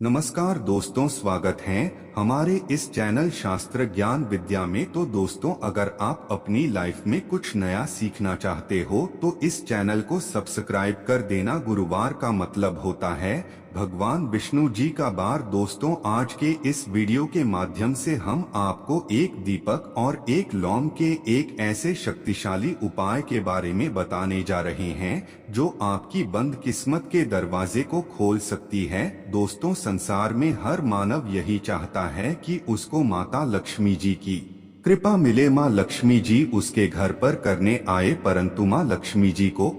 नमस्कार दोस्तों, स्वागत है हमारे इस चैनल शास्त्र ज्ञान विद्या में। तो दोस्तों, अगर आप अपनी लाइफ में कुछ नया सीखना चाहते हो तो इस चैनल को सब्सक्राइब कर देना। गुरुवार का मतलब होता है भगवान विष्णु जी का बार। दोस्तों, आज के इस वीडियो के माध्यम से हम आपको एक दीपक और एक लौंग के एक ऐसे शक्तिशाली उपाय के बारे में बताने जा रहे हैं जो आपकी बंद किस्मत के दरवाजे को खोल सकती है। दोस्तों, संसार में हर मानव यही चाहता है कि उसको माता लक्ष्मी जी की कृपा मिले, माँ लक्ष्मी जी उसके घर पर करने आए। परंतु माँ लक्ष्मी जी को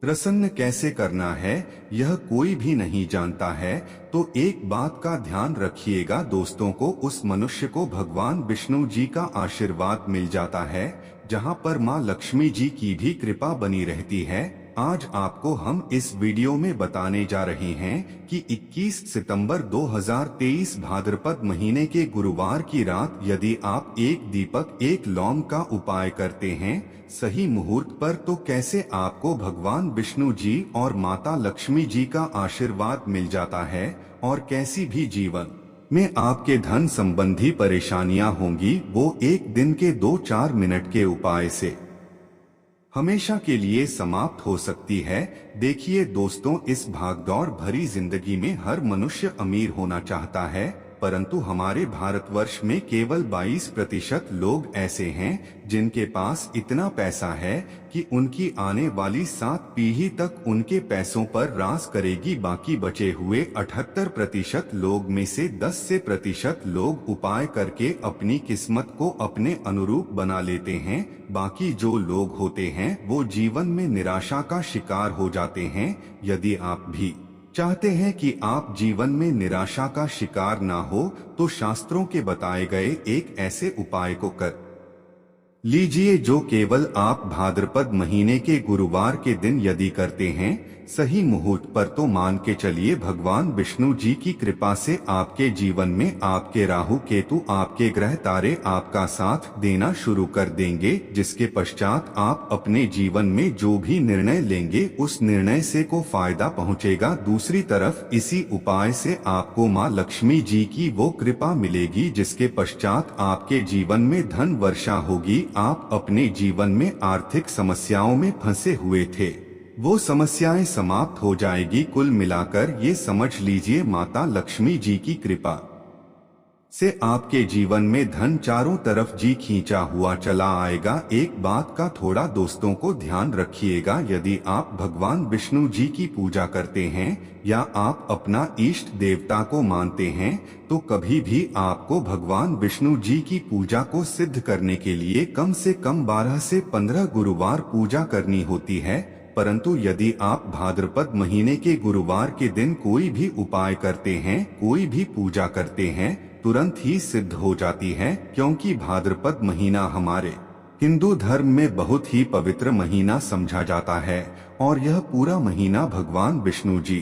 प्रसन्न कैसे करना है यह कोई भी नहीं जानता है। तो एक बात का ध्यान रखिएगा दोस्तों, को उस मनुष्य को भगवान विष्णु जी का आशीर्वाद मिल जाता है जहां पर माँ लक्ष्मी जी की भी कृपा बनी रहती है। आज आपको हम इस वीडियो में बताने जा रहे हैं कि 21 सितंबर 2023 भाद्रपद महीने के गुरुवार की रात यदि आप एक दीपक एक लौंग का उपाय करते हैं सही मुहूर्त पर, तो कैसे आपको भगवान विष्णु जी और माता लक्ष्मी जी का आशीर्वाद मिल जाता है और कैसी भी जीवन में आपके धन संबंधी परेशानियां होंगी वो एक दिन के 2-4 मिनट के उपाय से हमेशा के लिए समाप्त हो सकती है। देखिए दोस्तों, इस भागदौड़ भरी जिंदगी में हर मनुष्य अमीर होना चाहता है, परंतु हमारे भारतवर्ष में केवल 22% लोग ऐसे हैं जिनके पास इतना पैसा है कि उनकी आने वाली 7 पीढ़ी तक उनके पैसों पर राज करेगी। बाकी बचे हुए 78% लोग में से 10% लोग उपाय करके अपनी किस्मत को अपने अनुरूप बना लेते हैं। बाकी जो लोग होते हैं वो जीवन में निराशा का शिकार हो जाते हैं। यदि आप भी चाहते हैं कि आप जीवन में निराशा का शिकार ना हो तो शास्त्रों के बताए गए एक ऐसे उपाय को कर लीजिए जो केवल आप भाद्रपद महीने के गुरुवार के दिन यदि करते हैं सही मुहूर्त पर, तो मान के चलिए भगवान विष्णु जी की कृपा से आपके जीवन में आपके राहु केतु आपके ग्रह तारे आपका साथ देना शुरू कर देंगे, जिसके पश्चात आप अपने जीवन में जो भी निर्णय लेंगे उस निर्णय से को फायदा पहुंचेगा। दूसरी तरफ इसी उपाय से आपको माँ लक्ष्मी जी की वो कृपा मिलेगी जिसके पश्चात आपके जीवन में धन वर्षा होगी। आप अपने जीवन में आर्थिक समस्याओं में फंसे हुए थे वो समस्याएं समाप्त हो जाएगी। कुल मिलाकर ये समझ लीजिए माता लक्ष्मी जी की कृपा से आपके जीवन में धन चारों तरफ जी खींचा हुआ चला आएगा। एक बात का थोड़ा दोस्तों को ध्यान रखिएगा, यदि आप भगवान विष्णु जी की पूजा करते हैं या आप अपना इष्ट देवता को मानते हैं तो कभी भी आपको भगवान विष्णु जी की पूजा को सिद्ध करने के लिए कम से कम 12 से 15 गुरुवार पूजा करनी होती है। परंतु यदि आप भाद्रपद महीने के गुरुवार के दिन कोई भी उपाय करते हैं, कोई भी पूजा करते हैं, तुरंत ही सिद्ध हो जाती है, क्योंकि भाद्रपद महीना हमारे हिंदू धर्म में बहुत ही पवित्र महीना समझा जाता है और यह पूरा महीना भगवान विष्णु जी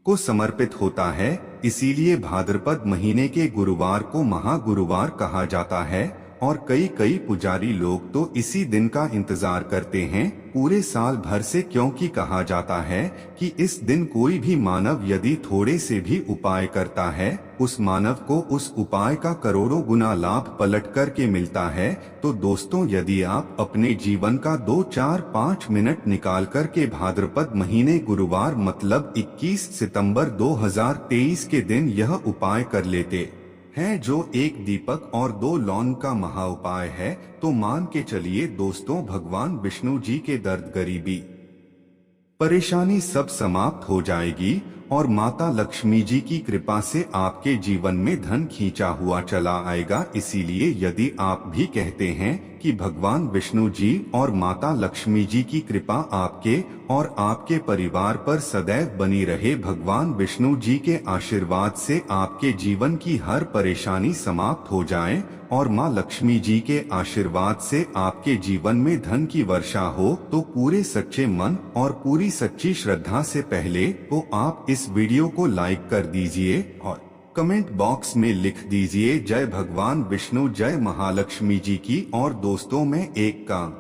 को समर्पित होता है। इसीलिए भाद्रपद महीने के गुरुवार को महागुरुवार कहा जाता है और कई पुजारी लोग तो इसी दिन का इंतजार करते हैं पूरे साल भर से, क्योंकि कहा जाता है कि इस दिन कोई भी मानव यदि थोड़े से भी उपाय करता है उस मानव को उस उपाय का करोड़ों गुना लाभ पलट करके मिलता है। तो दोस्तों, यदि आप अपने जीवन का 2-4-5 मिनट निकाल करके भाद्रपद महीने गुरुवार मतलब 21 सितंबर 2023 के दिन यह उपाय कर लेते हैं जो एक दीपक और 2 लौंग का महा उपाय है, तो मान के चलिए दोस्तों भगवान विष्णु जी के दर्द गरीबी परेशानी सब समाप्त हो जाएगी और माता लक्ष्मी जी की कृपा से आपके जीवन में धन खींचा हुआ चला आएगा। इसीलिए यदि आप भी कहते हैं कि भगवान विष्णु जी और माता लक्ष्मी जी की कृपा आपके और आपके परिवार पर सदैव बनी रहे, भगवान विष्णु जी के आशीर्वाद से आपके जीवन की हर परेशानी समाप्त हो जाए और माँ लक्ष्मी जी के आशीर्वाद से आपके जीवन में धन की वर्षा हो, तो पूरे सच्चे मन और पूरी सच्ची श्रद्धा से पहले तो आप इस वीडियो को लाइक कर दीजिए और कमेंट बॉक्स में लिख दीजिए जय भगवान विष्णु, जय महालक्ष्मी जी की। और दोस्तों, मैं एक काम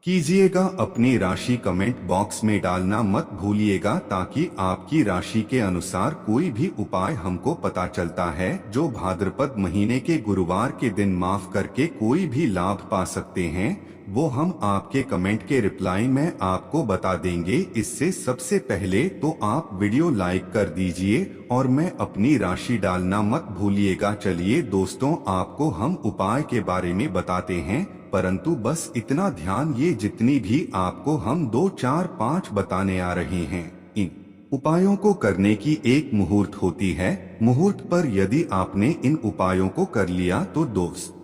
कीजिएगा। अपनी राशि कमेंट बॉक्स में डालना मत भूलिएगा, ताकि आपकी राशि के अनुसार कोई भी उपाय हमको पता चलता है जो भाद्रपद महीने के गुरुवार के दिन माफ करके कोई भी लाभ पा सकते हैं, वो हम आपके कमेंट के रिप्लाई में आपको बता देंगे। इससे सबसे पहले तो आप वीडियो लाइक कर दीजिए और मैं अपनी राशि डालना मत भूलिएगा। चलिए दोस्तों, आपको हम उपाय के बारे में बताते हैं, परंतु बस इतना ध्यान, ये जितनी भी आपको हम 2 4 5 बताने आ रहे हैं, इन उपायों को करने की एक मुहूर्त होती है। मुहूर्त पर यदि आपने इन उपायों को कर लिया तो दोस्त,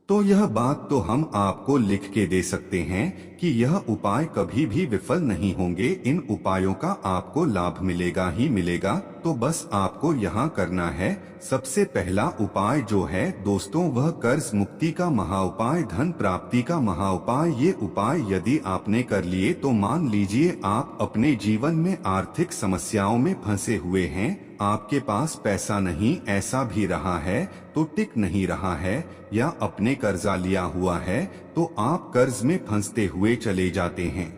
तो यह बात तो हम आपको लिख के दे सकते हैं कि यह उपाय कभी भी विफल नहीं होंगे। इन उपायों का आपको लाभ मिलेगा ही मिलेगा। तो बस आपको यहाँ करना है, सबसे पहला उपाय जो है दोस्तों, वह कर्ज मुक्ति का महाउपाय, धन प्राप्ति का महाउपाय। ये उपाय यदि आपने कर लिए तो मान लीजिए आप अपने जीवन में आर्थिक समस्याओं में फंसे हुए हैं, आपके पास पैसा नहीं, ऐसा भी रहा है तो टिक नहीं रहा है, या अपने कर्जा लिया हुआ है तो आप कर्ज में फंसते हुए चले जाते हैं।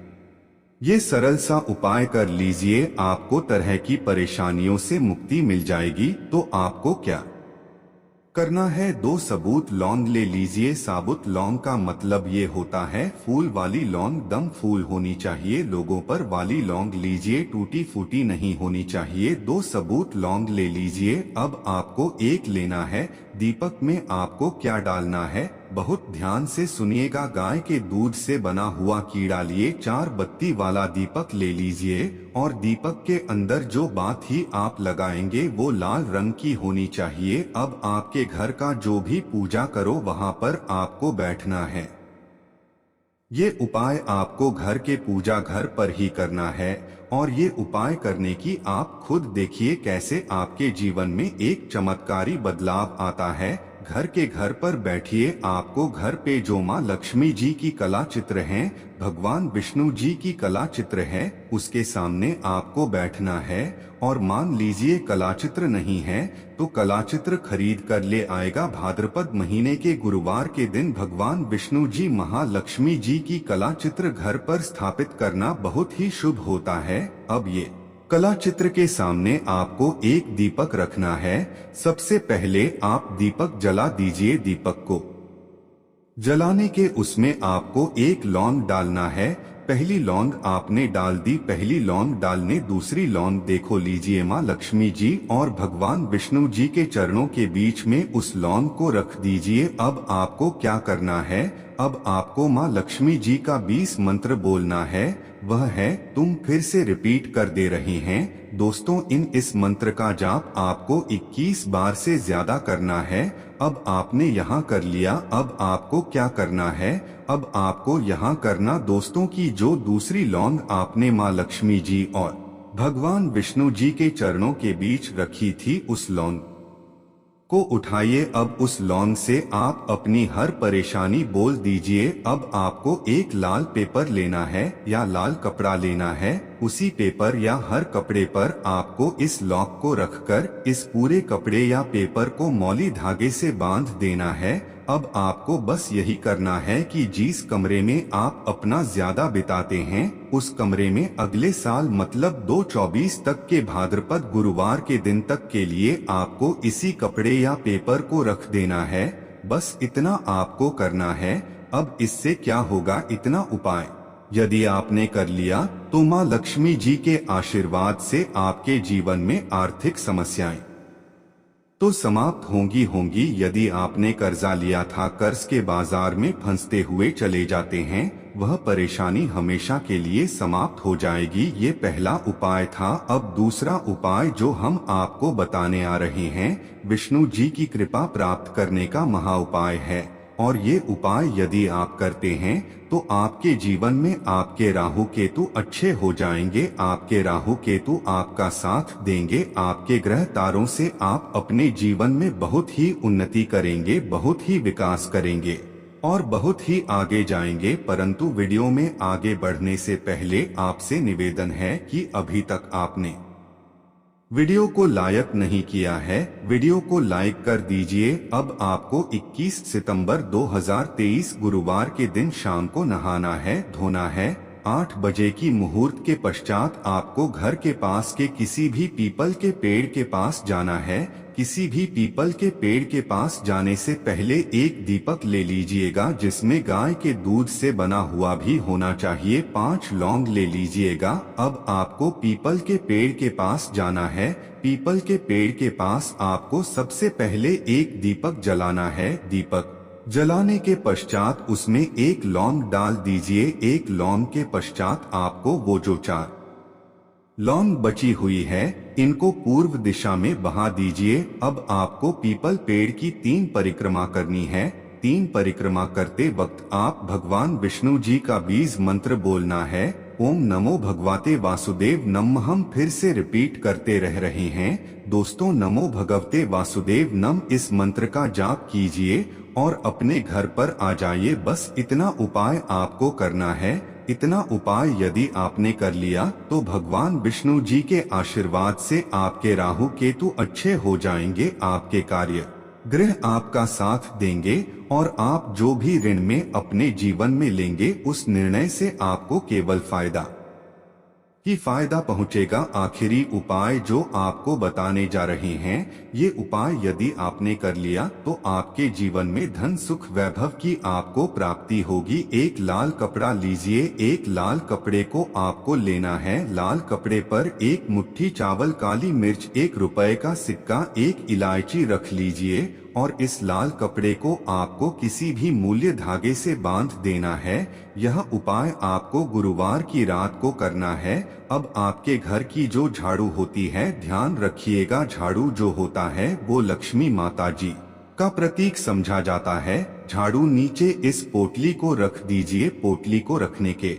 ये सरल सा उपाय कर लीजिए, आपको तरह की परेशानियों से मुक्ति मिल जाएगी। तो आपको क्या करना है, 2 सबूत लौंग ले लीजिए। साबुत लौंग का मतलब ये होता है फूल वाली लौंग, दम फूल होनी चाहिए, लोगों पर वाली लौंग लीजिए, टूटी फूटी नहीं होनी चाहिए। 2 सबूत लौंग ले लीजिए। अब आपको एक लेना है। दीपक में आपको क्या डालना है, बहुत ध्यान से सुनिएगा। गाय के दूध से बना हुआ कीड़ा लिए 4 बत्ती वाला दीपक ले लीजिए और दीपक के अंदर जो बात ही आप लगाएंगे वो लाल रंग की होनी चाहिए। अब आपके घर का जो भी पूजा करो वहां पर आपको बैठना है। ये उपाय आपको घर के पूजा घर पर ही करना है और ये उपाय करने की आप खुद देखिए कैसे आपके जीवन में एक चमत्कारी बदलाव आता है। घर के घर पर बैठिए, आपको घर पे जो माँ लक्ष्मी जी की कला चित्र हैं, भगवान विष्णु जी की कला चित्र है, उसके सामने आपको बैठना है। और मान लीजिए कला चित्र नहीं है तो कला चित्र खरीद कर ले आएगा। भाद्रपद महीने के गुरुवार के दिन भगवान विष्णु जी महालक्ष्मी जी की कला चित्र घर पर स्थापित करना बहुत ही शुभ होता है। अब ये कला चित्र के सामने आपको एक दीपक रखना है। सबसे पहले आप दीपक जला दीजिए। दीपक को जलाने के उसमें आपको एक लौंग डालना है। पहली लौंग आपने डाल दी, पहली लौंग डालने दूसरी लौंग देखो लीजिए माँ लक्ष्मी जी और भगवान विष्णु जी के चरणों के बीच में उस लौंग को रख दीजिए। अब आपको क्या करना है, अब आपको माँ लक्ष्मी जी का 20 मंत्र बोलना है, वह है, तुम फिर से रिपीट कर दे रहे हैं दोस्तों। इस मंत्र का जाप आपको 21 बार से ज्यादा करना है। अब आपने यहाँ कर लिया, अब आपको क्या करना है, अब आपको यहाँ करना दोस्तों की जो दूसरी लौंग आपने माँ लक्ष्मी जी और भगवान विष्णु जी के चरणों के बीच रखी थी, उस लौंग को उठाइए। अब उस लौंग से आप अपनी हर परेशानी बोल दीजिए। अब आपको एक लाल पेपर लेना है या लाल कपड़ा लेना है, उसी पेपर या हर कपड़े पर आपको इस लौंग को रखकर इस पूरे कपड़े या पेपर को मौली धागे से बांध देना है। अब आपको बस यही करना है कि जिस कमरे में आप अपना ज्यादा बिताते हैं उस कमरे में अगले साल मतलब 2/24 तक के भाद्रपद गुरुवार के दिन तक के लिए आपको इसी कपड़े या पेपर को रख देना है। बस इतना आपको करना है। अब इससे क्या होगा, इतना उपाय यदि आपने कर लिया तो माँ लक्ष्मी जी के आशीर्वाद से आपके जीवन में आर्थिक समस्याएं तो समाप्त होंगी। यदि आपने कर्जा लिया था, कर्ज के बाजार में फंसते हुए चले जाते हैं, वह परेशानी हमेशा के लिए समाप्त हो जाएगी। ये पहला उपाय था। अब दूसरा उपाय जो हम आपको बताने आ रहे हैं, विष्णु जी की कृपा प्राप्त करने का महाउपाय है। और ये उपाय यदि आप करते हैं तो आपके जीवन में आपके राहु केतु अच्छे हो जाएंगे। आपके राहु केतु आपका साथ देंगे। आपके ग्रह तारों से आप अपने जीवन में बहुत ही उन्नति करेंगे, बहुत ही विकास करेंगे और बहुत ही आगे जाएंगे। परंतु वीडियो में आगे बढ़ने से पहले आपसे निवेदन है कि अभी तक आपने वीडियो को लाइक नहीं किया है, वीडियो को लाइक कर दीजिए। अब आपको 21 सितंबर 2023 गुरुवार के दिन शाम को नहाना है, धोना है। 8 बजे की मुहूर्त के पश्चात आपको घर के पास के किसी भी पीपल के पेड़ के पास जाना है। किसी भी पीपल के पेड़ के पास जाने से पहले एक दीपक ले लीजिएगा जिसमें गाय के दूध से बना हुआ भी होना चाहिए। 5 लौंग ले लीजिएगा। अब आपको पीपल के पेड़ के पास जाना है। पीपल के पेड़ के पास आपको सबसे पहले एक दीपक जलाना है। दीपक जलाने के पश्चात उसमें एक लौंग डाल दीजिए। एक लौंग के पश्चात आपको वो जो 4 लौंग बची हुई है इनको पूर्व दिशा में बहा दीजिए। अब आपको पीपल पेड़ की 3 परिक्रमा करनी है। 3 परिक्रमा करते वक्त आप भगवान विष्णु जी का बीज मंत्र बोलना है, ओम नमो भगवते वासुदेव नमः। हम फिर से रिपीट करते रह रहे हैं दोस्तों, नमो भगवते वासुदेव नम। इस मंत्र का जाप कीजिए और अपने घर पर आ जाइए। बस इतना उपाय आपको करना है। इतना उपाय यदि आपने कर लिया तो भगवान विष्णु जी के आशीर्वाद से आपके राहु केतु अच्छे हो जाएंगे। आपके कार्य ग्रह आपका साथ देंगे और आप जो भी ऋण में अपने जीवन में लेंगे उस निर्णय से आपको केवल फायदा ही फायदा पहुंचेगा। आखिरी उपाय जो आपको बताने जा रहे हैं, ये उपाय यदि आपने कर लिया तो आपके जीवन में धन सुख वैभव की आपको प्राप्ति होगी। एक लाल कपड़ा लीजिए। एक लाल कपड़े को आपको लेना है। लाल कपड़े पर एक मुट्ठी चावल, काली मिर्च, 1 रुपए का सिक्का, 1 इलायची रख लीजिए और इस लाल कपड़े को आपको किसी भी मूल्य धागे से बांध देना है। यह उपाय आपको गुरुवार की रात को करना है। अब आपके घर की जो झाड़ू होती है, ध्यान रखिएगा झाड़ू जो होता है वो लक्ष्मी माता जी का प्रतीक समझा जाता है। झाड़ू नीचे इस पोटली को रख दीजिए। पोटली को रखने के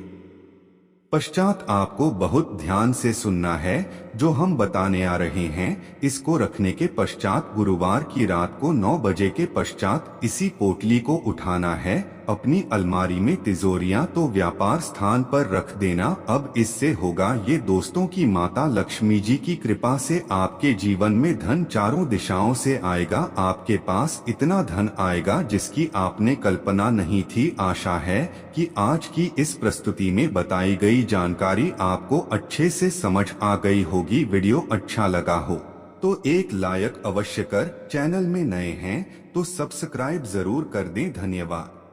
पश्चात आपको बहुत ध्यान से सुनना है जो हम बताने आ रहे हैं। इसको रखने के पश्चात गुरुवार की रात को 9 बजे के पश्चात इसी पोटली को उठाना है। अपनी अलमारी में, तिजोरियां तो व्यापार स्थान पर रख देना। अब इससे होगा ये दोस्तों की माता लक्ष्मी जी की कृपा से आपके जीवन में धन चारों दिशाओं से आएगा। आपके पास इतना धन आएगा जिसकी आपने कल्पना नहीं थी। आशा है कि आज की इस प्रस्तुति में बताई गई जानकारी आपको अच्छे से समझ आ गई होगी। वीडियो अच्छा लगा हो तो एक लाइक अवश्य कर। चैनल में नए हैं तो सब्सक्राइब जरूर कर दें। धन्यवाद।